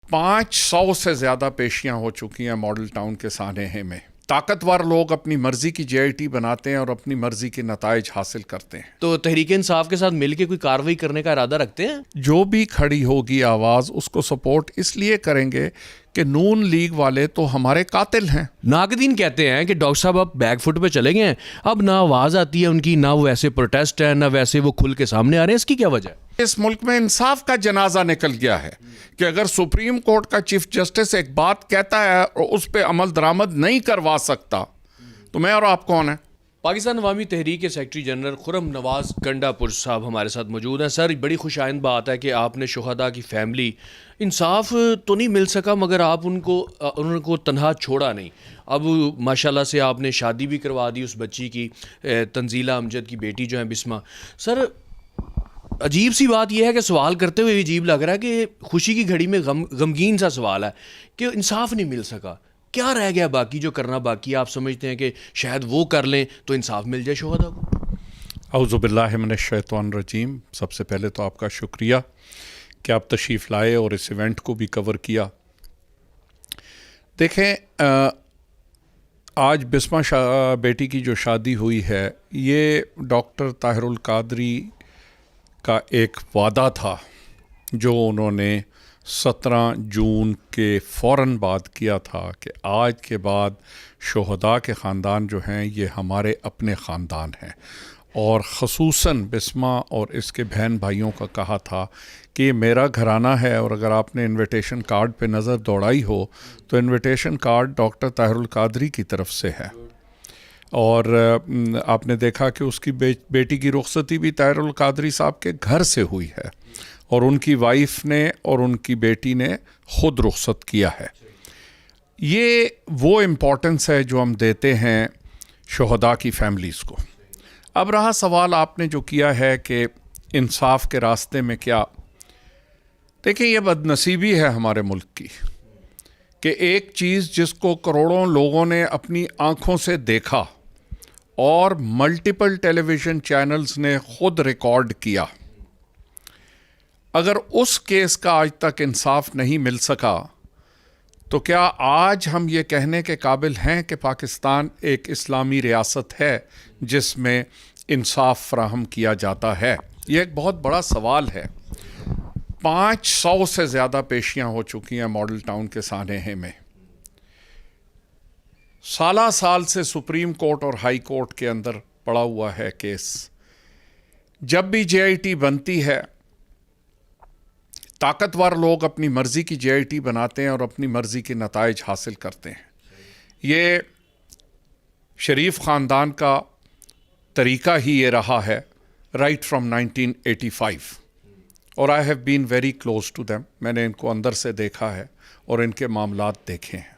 500 سے زیادہ پیشیاں ہو چکی ہیں ماڈل ٹاؤن کے سانحے میں. طاقتور لوگ اپنی مرضی کی جے آئی ٹی بناتے ہیں اور اپنی مرضی کے نتائج حاصل کرتے ہیں. تو تحریک انصاف کے ساتھ مل کے کوئی کارروائی کرنے کا ارادہ رکھتے ہیں؟ جو بھی کھڑی ہوگی آواز اس کو سپورٹ اس لیے کریں گے کہ نون لیگ والے تو ہمارے قاتل ہیں. ناقدین کہتے ہیں کہ ڈاکٹر صاحب آپ بیک فٹ پہ چلے گئے ہیں، اب نہ آواز آتی ہے ان کی، نہ وہ ایسے پروٹیسٹ ہے، نہ ویسے وہ کھل کے سامنے آ رہے ہیں. اس کی کیا وجہ ہے؟ اس ملک میں انصاف کا جنازہ نکل گیا ہے کہ اگر سپریم کورٹ کا چیف جسٹس ایک بات کہتا ہے اور اس پہ عمل درآمد نہیں کروا سکتا تو میں اور آپ کون ہیں؟ پاکستان عوامی تحریک کے سیکرٹری جنرل خرم نواز گنڈا پور صاحب ہمارے ساتھ موجود ہیں. سر، بڑی خوش آئند بات ہے کہ آپ نے شہداء کی فیملی، انصاف تو نہیں مل سکا مگر آپ ان کو تنہا چھوڑا نہیں. اب ماشاءاللہ سے آپ نے شادی بھی کروا دی اس بچی کی، تنزیلہ امجد کی بیٹی جو ہیں بسمہ. سر، عجیب سی بات یہ ہے کہ سوال کرتے ہوئے عجیب لگ رہا ہے کہ خوشی کی گھڑی میں غمگین سا سوال ہے کہ انصاف نہیں مل سکا. کیا رہ گیا باقی جو کرنا باقی ہے؟ آپ سمجھتے ہیں کہ شاید وہ کر لیں تو انصاف مل جائے شہداء کو؟ اعوذ باللہ من الشیطان الرجیم. سب سے پہلے تو آپ کا شکریہ کہ آپ تشریف لائے اور اس ایونٹ کو بھی کور کیا. دیکھیں، آج بسمہ بیٹی کی جو شادی ہوئی ہے یہ ڈاکٹر طاہر القادری کا ایک وعدہ تھا جو انہوں نے 17 جون کے فوراً بعد کیا تھا کہ آج کے بعد شہداء کے خاندان جو ہیں یہ ہمارے اپنے خاندان ہیں. اور خصوصاً بسمہ اور اس کے بہن بھائیوں کا کہا تھا کہ یہ میرا گھرانہ ہے، اور اگر آپ نے انویٹیشن کارڈ پہ نظر دوڑائی ہو تو invitation card doctor Tahir ul-Qadri کی طرف سے ہے. اور آپ نے دیکھا کہ اس کی بیٹی کی رخصتی بھی طاہر القادری صاحب کے گھر سے ہوئی ہے، اور ان کی وائف نے اور ان کی بیٹی نے خود رخصت کیا ہے. یہ وہ امپورٹنس ہے جو ہم دیتے ہیں شہداء کی فیملیز کو. اب رہا سوال آپ نے جو کیا ہے کہ انصاف کے راستے میں کیا، دیکھیں یہ بدنصیبی ہے ہمارے ملک کی کہ ایک چیز جس کو کروڑوں لوگوں نے اپنی آنکھوں سے دیکھا اور ملٹیپل ٹیلی ویژن چینلز نے خود ریکارڈ کیا، اگر اس کیس کا آج تک انصاف نہیں مل سکا تو کیا آج ہم یہ کہنے کے قابل ہیں کہ پاکستان ایک اسلامی ریاست ہے جس میں انصاف فراہم کیا جاتا ہے؟ یہ ایک بہت بڑا سوال ہے. 500 سے زیادہ پیشیاں ہو چکی ہیں ماڈل ٹاؤن کے سانحے میں. سالہ سال سے سپریم کورٹ اور ہائی کورٹ کے اندر پڑا ہوا ہے کیس. جب بھی جے آئی ٹی بنتی ہے طاقتور لوگ اپنی مرضی کی جے آئی ٹی بناتے ہیں اور اپنی مرضی کے نتائج حاصل کرتے ہیں. یہ شریف خاندان کا طریقہ ہی یہ رہا ہے رائٹ فرام 1985، اور I have been very close to them. میں نے ان کو اندر سے دیکھا ہے اور ان کے معاملات دیکھے ہیں.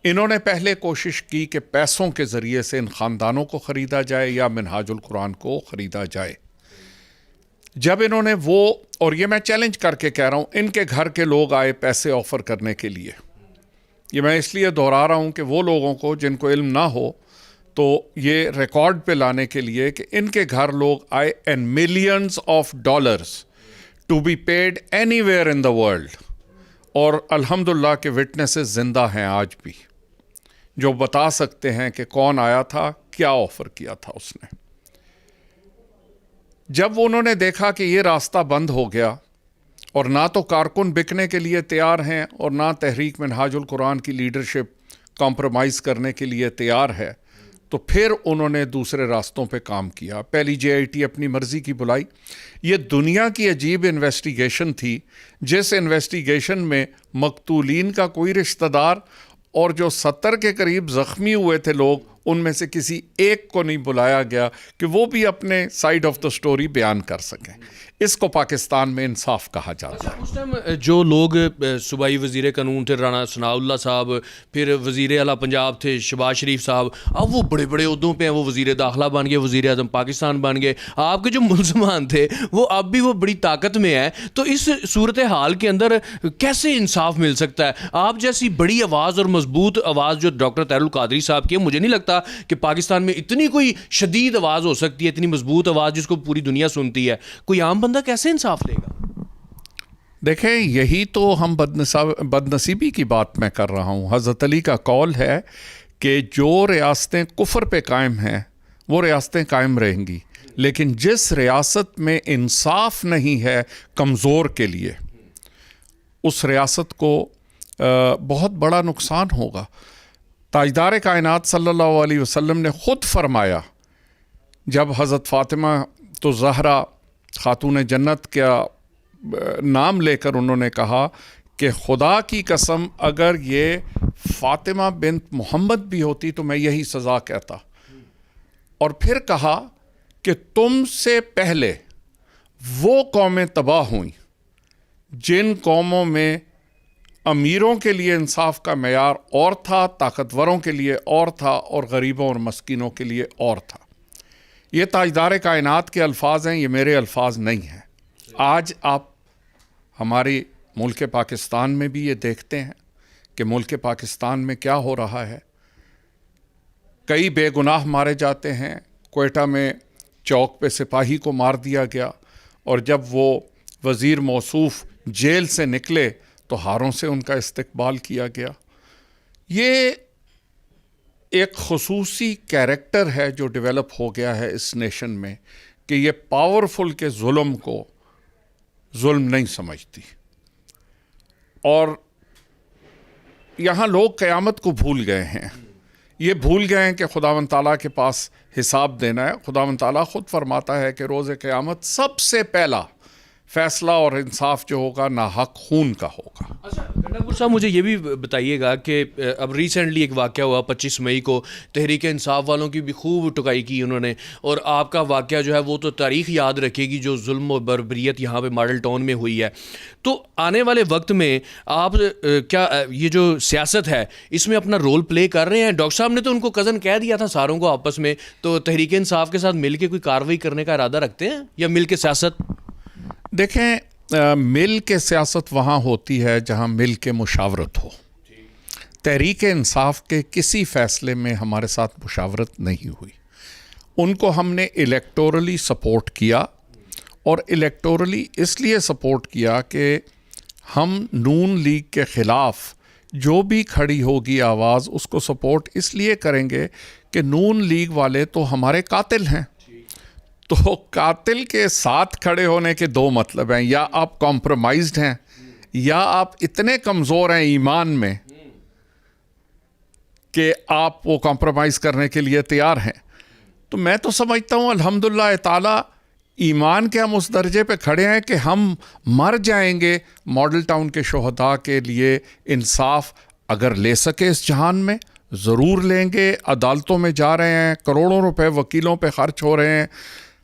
انہوں نے پہلے کوشش کی کہ پیسوں کے ذریعے سے ان خاندانوں کو خریدا جائے یا منہاج القرآن کو خریدا جائے. جب انہوں نے وہ، اور یہ میں چیلنج کر کے کہہ رہا ہوں، ان کے گھر کے لوگ آئے پیسے آفر کرنے کے لیے. یہ میں اس لیے دہرا رہا ہوں کہ وہ لوگوں کو جن کو علم نہ ہو تو یہ ریکارڈ پہ لانے کے لیے کہ ان کے گھر لوگ آئے and millions of dollars to be paid anywhere in the world. اور الحمدللہ کے وٹنسز زندہ ہیں آج بھی جو بتا سکتے ہیں کہ کون آیا تھا، کیا آفر کیا تھا اس نے. جب انہوں نے دیکھا کہ یہ راستہ بند ہو گیا اور نہ تو کارکن بکنے کے لیے تیار ہیں اور نہ تحریک منہاج القرآن کی لیڈرشپ کمپرومائز کرنے کے لیے تیار ہے، تو پھر انہوں نے دوسرے راستوں پہ کام کیا. پہلی جے آئی ٹی اپنی مرضی کی بلائی. یہ دنیا کی عجیب انویسٹیگیشن تھی جس انویسٹیگیشن میں مقتولین کا کوئی رشتہ دار اور جو 70 کے قریب زخمی ہوئے تھے لوگ، ان میں سے کسی ایک کو نہیں بلایا گیا کہ وہ بھی اپنے سائیڈ آف دا سٹوری بیان کر سکیں. اس کو پاکستان میں انصاف کہا جاتا ہے. اس ٹائم جو لوگ صوبائی وزیر قانون تھے رانا ثناء اللہ صاحب، پھر وزیر اعلیٰ پنجاب تھے شہباز شریف صاحب، اب وہ بڑے بڑے عہدوں پہ ہیں. وہ وزیر داخلہ بن گئے، وزیر اعظم پاکستان بن گئے. آپ کے جو ملزمان تھے وہ اب بھی وہ بڑی طاقت میں ہیں. تو اس صورتحال کے اندر کیسے انصاف مل سکتا ہے؟ آپ جیسی بڑی آواز اور مضبوط آواز جو ڈاکٹر طاہر القادری صاحب کی ہے، مجھے نہیں لگتا کہ پاکستان میں اتنی کوئی شدید آواز ہو سکتی ہے، اتنی مضبوط آواز جس کو پوری دنیا سنتی ہے. کوئی عام بندہ کیسے انصاف لے گا؟ دیکھیں یہی تو ہم بدنصیبی کی بات میں کر رہا ہوں. حضرت علی کا قول ہے کہ جو ریاستیں کفر پہ قائم ہیں وہ ریاستیں قائم رہیں گی, لیکن جس ریاست میں انصاف نہیں ہے کمزور کے لیے, اس ریاست کو بہت بڑا نقصان ہوگا. تاجدار کائنات صلی اللہ علیہ وسلم نے خود فرمایا, جب حضرت فاطمہ تو زہرا خاتون جنت کا نام لے کر انہوں نے کہا کہ خدا کی قسم اگر یہ فاطمہ بنت محمد بھی ہوتی تو میں یہی سزا کہتا. اور پھر کہا کہ تم سے پہلے وہ قومیں تباہ ہوئیں جن قوموں میں امیروں کے لیے انصاف کا معیار اور تھا, طاقتوروں کے لیے اور تھا, اور غریبوں اور مسکینوں کے لیے اور تھا. یہ تاجدار کائنات کے الفاظ ہیں, یہ میرے الفاظ نہیں ہیں. آج آپ ہماری ملک پاکستان میں بھی یہ دیکھتے ہیں کہ ملک پاکستان میں کیا ہو رہا ہے. کئی بے گناہ مارے جاتے ہیں. کوئٹہ میں چوک پہ سپاہی کو مار دیا گیا, اور جب وہ وزیر موصوف جیل سے نکلے تو ہاروں سے ان کا استقبال کیا گیا. یہ ایک خصوصی کیریکٹر ہے جو ڈیولپ ہو گیا ہے اس نیشن میں, کہ یہ پاورفل کے ظلم کو ظلم نہیں سمجھتی. اور یہاں لوگ قیامت کو بھول گئے ہیں. یہ بھول گئے ہیں کہ خداوند تعالیٰ کے پاس حساب دینا ہے. خداوند تعالیٰ خود فرماتا ہے کہ روز قیامت سب سے پہلا فیصلہ اور انصاف جو ہوگا ناحق خون کا ہوگا. اچھا گنڈا صاحب, مجھے یہ بھی بتائیے گا کہ اب ریسنٹلی ایک واقعہ ہوا 25 مئی کو, تحریک انصاف والوں کی بھی خوب ٹکائی کی انہوں نے, اور آپ کا واقعہ جو ہے وہ تو تاریخ یاد رکھے گی, جو ظلم و بربریت یہاں پہ ماڈل ٹاؤن میں ہوئی ہے. تو آنے والے وقت میں آپ کیا یہ جو سیاست ہے اس میں اپنا رول پلے کر رہے ہیں؟ ڈاکٹر صاحب نے تو ان کو کزن کہہ دیا تھا ساروں کو آپس میں, تو تحریک انصاف کے ساتھ مل کے کوئی کارروائی کرنے کا ارادہ رکھتے ہیں, یا مل کے سیاست؟ دیکھیں, مل کے سیاست وہاں ہوتی ہے جہاں مل کے مشاورت ہو. تحریک انصاف کے کسی فیصلے میں ہمارے ساتھ مشاورت نہیں ہوئی. ان کو ہم نے الیکٹورلی سپورٹ کیا, اور الیکٹورلی اس لیے سپورٹ کیا کہ ہم نون لیگ کے خلاف جو بھی کھڑی ہوگی آواز اس کو سپورٹ اس لیے کریں گے کہ نون لیگ والے تو ہمارے قاتل ہیں. تو قاتل کے ساتھ کھڑے ہونے کے دو مطلب ہیں, یا آپ کمپرومائزڈ ہیں یا آپ اتنے کمزور ہیں ایمان میں کہ آپ وہ کمپرومائز کرنے کے لیے تیار ہیں. تو میں تو سمجھتا ہوں الحمدللہ تعالیٰ ایمان کے ہم اس درجے پہ کھڑے ہیں کہ ہم مر جائیں گے ماڈل ٹاؤن کے شہداء کے لیے. انصاف اگر لے سکے اس جہان میں ضرور لیں گے. عدالتوں میں جا رہے ہیں, کروڑوں روپے وکیلوں پہ خرچ ہو رہے ہیں,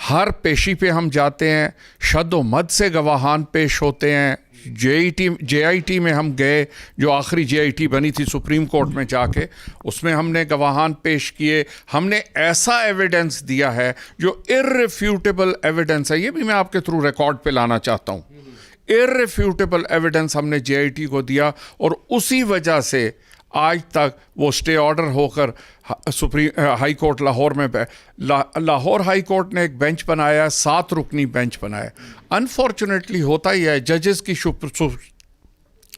ہر پیشی پہ ہم جاتے ہیں, شد و مد سے گواہان پیش ہوتے ہیں. جے آئی ٹی میں ہم گئے, جو آخری جے آئی ٹی بنی تھی سپریم کورٹ میں جا کے, اس میں ہم نے گواہان پیش کیے. ہم نے ایسا ایویڈنس دیا ہے جو ارریفیوٹیبل ایویڈنس ہے. یہ بھی میں آپ کے تھرو ریکارڈ پہ لانا چاہتا ہوں. ارریفیوٹیبل ایویڈنس ہم نے جے آئی ٹی کو دیا, اور اسی وجہ سے آج تک وہ اسٹے آرڈر ہو کر ہائی کورٹ لاہور میں لاہور ہائی کورٹ نے ایک بینچ بنایا ہے, 7 رکنی بینچ بنایا ہے. انفارچونیٹلی ہوتا ہی ہے, ججز کی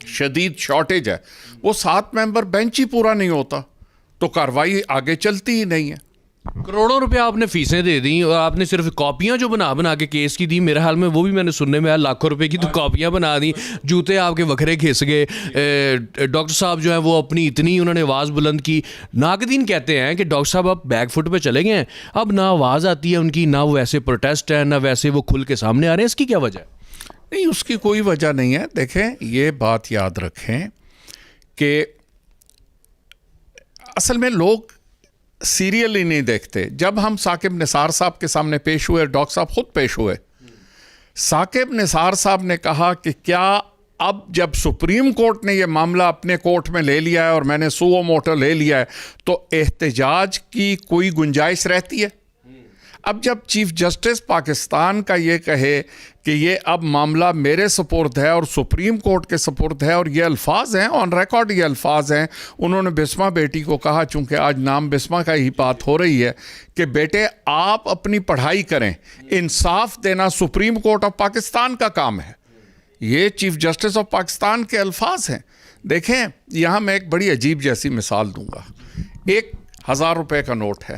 شدید شارٹیج ہے, وہ 7 ممبر بینچ ہی پورا نہیں ہوتا, تو کارروائی آگے چلتی ہی نہیں ہے. کروڑوں روپے آپ نے فیسیں دے دیں, اور آپ نے صرف کاپیاں جو بنا کے کیس کی دی, میرے حال میں وہ بھی میں نے سننے میں آیا لاکھوں روپے کی تو کاپیاں بنا دیں. جوتے آپ کے وکھرے گھس گئے. ڈاکٹر صاحب جو ہیں وہ اپنی اتنی انہوں نے آواز بلند کی. ناقدین کہتے ہیں کہ ڈاکٹر صاحب آپ بیک فٹ پہ چلے گئے ہیں, اب نہ آواز آتی ہے ان کی, نہ وہ ایسے پروٹیسٹ ہے, نہ ویسے وہ کھل کے سامنے آ رہے ہیں. اس کی کیا وجہ ہے؟ نہیں, اس کی کوئی وجہ نہیں ہے. دیکھیں, یہ بات یاد رکھیں کہ اصل میں لوگ سیریل ہی نہیں دیکھتے. جب ہم ثاقب نثار صاحب کے سامنے پیش ہوئے, ڈاکٹر صاحب خود پیش ہوئے, ثاقب نثار صاحب نے کہا کہ کیا اب جب سپریم کورٹ نے یہ معاملہ اپنے کورٹ میں لے لیا ہے اور میں نے سو موٹو لے لیا ہے, تو احتجاج کی کوئی گنجائش رہتی ہے؟ اب جب چیف جسٹس پاکستان کا یہ کہے کہ یہ اب معاملہ میرے سپرد ہے اور سپریم کورٹ کے سپرد ہے, اور یہ الفاظ ہیں آن ریکارڈ, یہ الفاظ ہیں, انہوں نے بسما بیٹی کو کہا, چونکہ آج نام بسما کا ہی بات ہو رہی ہے, کہ بیٹے آپ اپنی پڑھائی کریں, انصاف دینا سپریم کورٹ آف پاکستان کا کام ہے. یہ چیف جسٹس آف پاکستان کے الفاظ ہیں. دیکھیں یہاں میں ایک بڑی عجیب جیسی مثال دوں گا. 1,000 روپے کا نوٹ ہے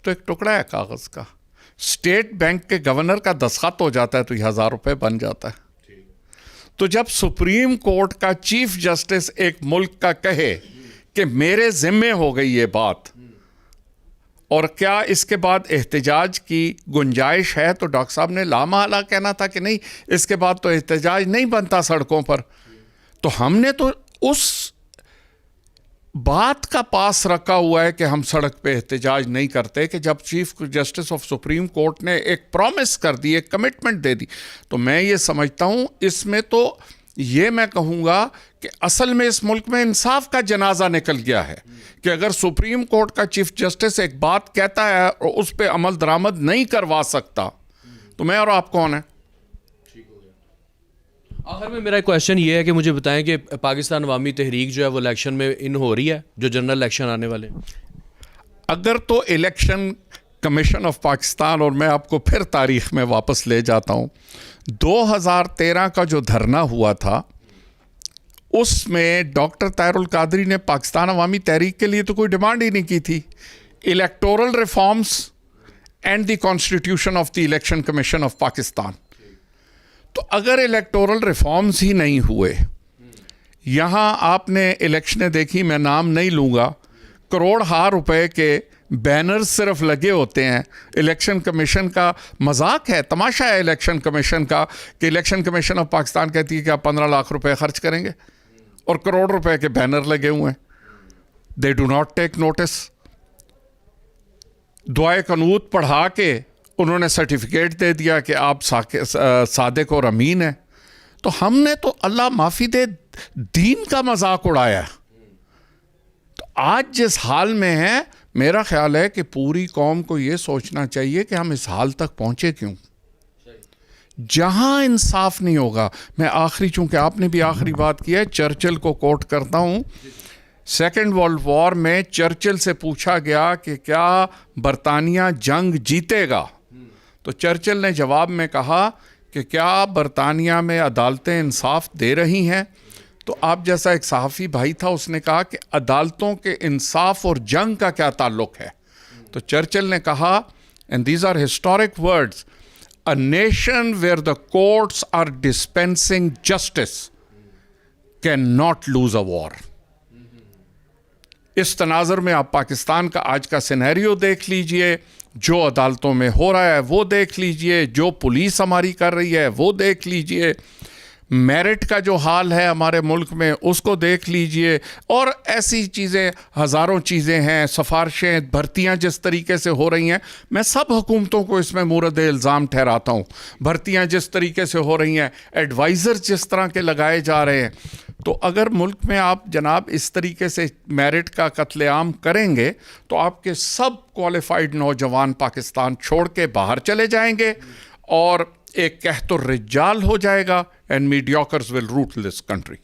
تو ایک ٹکڑا ہے کاغذ کا. اسٹیٹ بینک کے گورنر کا دستخط ہو جاتا ہے تو یہ 1,000 روپے بن جاتا ہے. تو جب سپریم کورٹ کا چیف جسٹس ایک ملک کا کہے کہ میرے ذمے ہو گئی یہ بات, اور کیا اس کے بعد احتجاج کی گنجائش ہے, تو ڈاکٹر صاحب نے لامحالہ کہنا تھا کہ نہیں اس کے بعد تو احتجاج نہیں بنتا سڑکوں پر. تو ہم نے تو اس بات کا پاس رکھا ہوا ہے کہ ہم سڑک پہ احتجاج نہیں کرتے, کہ جب chief justice of supreme court نے ایک پرومس کر دی, ایک کمٹمنٹ دے دی, تو میں یہ سمجھتا ہوں اس میں تو یہ میں کہوں گا کہ اصل میں اس ملک میں انصاف کا جنازہ نکل گیا ہے کہ اگر سپریم کورٹ کا چیف جسٹس ایک بات کہتا ہے اور اس پہ عمل درآمد نہیں کروا سکتا تو میں اور آپ کون ہیں. آخر میں میرا کویشچن یہ ہے کہ مجھے بتائیں کہ پاکستان عوامی تحریک جو ہے وہ الیکشن میں ان ہو رہی ہے, جو جنرل الیکشن آنے والے ہیں؟ اگر تو الیکشن کمیشن آف پاکستان, اور میں آپ کو پھر تاریخ میں واپس لے جاتا ہوں, 2013 کا جو دھرنا ہوا تھا اس میں ڈاکٹر طاہر القادری نے پاکستان عوامی تحریک کے لیے تو کوئی ڈیمانڈ ہی نہیں کی تھی. Electoral reforms and the constitution of the election commission of Pakistan. تو اگر الیکٹورل ریفارمز ہی نہیں ہوئے, یہاں آپ نے الیکشنیں دیکھی, میں نام نہیں لوں گا, کروڑ ہار روپے کے بینرز صرف لگے ہوتے ہیں. الیکشن کمیشن کا مذاق ہے, تماشا ہے الیکشن کمیشن کا کہ الیکشن کمیشن آف پاکستان کہتی ہے کہ آپ 15 لاکھ روپے خرچ کریں گے اور کروڑ روپے کے بینر لگے ہوئے ہیں. They do not take notice. دعائے قنوت پڑھا کے انہوں نے سرٹیفکیٹ دے دیا کہ آپ صادق اور امین ہیں. تو ہم نے تو اللہ معافی دے دین کا مذاق اڑایا. تو آج جس حال میں ہے, میرا خیال ہے کہ پوری قوم کو یہ سوچنا چاہیے کہ ہم اس حال تک پہنچے کیوں. جہاں انصاف نہیں ہوگا, میں آخری, چونکہ آپ نے بھی آخری بات کی ہے, چرچل کو کوٹ کرتا ہوں. سیکنڈ ورلڈ وار میں چرچل سے پوچھا گیا کہ کیا برطانیہ جنگ جیتے گا, تو چرچل نے جواب میں کہا کہ کیا برطانیہ میں عدالتیں انصاف دے رہی ہیں. تو آپ جیسا ایک صحافی بھائی تھا, اس نے کہا کہ عدالتوں کے انصاف اور جنگ کا کیا تعلق ہے. تو چرچل نے کہا, and these are historic words, a nation where the courts are dispensing justice cannot lose a war. اس تناظر میں آپ پاکستان کا آج کا سینیریو دیکھ لیجئے, جو عدالتوں میں ہو رہا ہے وہ دیکھ لیجئے, جو پولیس ہماری کر رہی ہے وہ دیکھ لیجئے, میرٹ کا جو حال ہے ہمارے ملک میں اس کو دیکھ لیجئے, اور ایسی چیزیں ہزاروں چیزیں ہیں, سفارشیں, بھرتیاں جس طریقے سے ہو رہی ہیں. میں سب حکومتوں کو اس میں مورد الزام ٹھہراتا ہوں. بھرتیاں جس طریقے سے ہو رہی ہیں, ایڈوائزر جس طرح کے لگائے جا رہے ہیں. تو اگر ملک میں آپ جناب اس طریقے سے میرٹ کا قتل عام کریں گے تو آپ کے سب کوالیفائڈ نوجوان پاکستان چھوڑ کے باہر چلے جائیں گے, اور ایک قحط الرجال ہو جائے گا, and mediocres will rot this country.